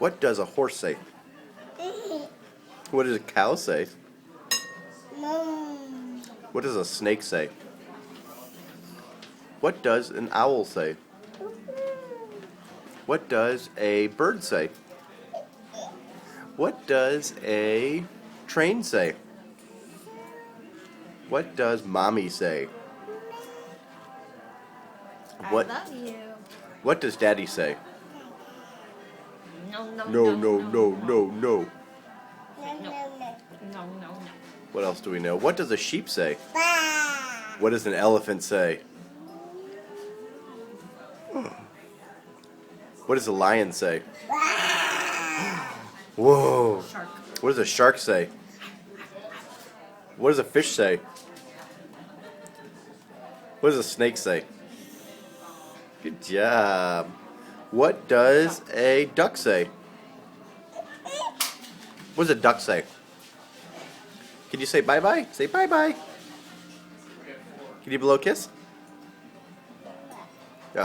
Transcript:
What does a horse say? What does a cow say? What does a snake say? What does an owl say? What does a bird say? What does a train say? What does mommy say? What, I love you. what does daddy say? No, no, No, no, no, no, no, no. no. What else do we know? What does a sheep say? What does an elephant say? What does a lion say? Whoa. Shark. What does a shark say? What does a fish say? What does a snake say? Good job. What does a duck say? What does a duck say? Can you say bye-bye? Say bye-bye. Can you blow a kiss?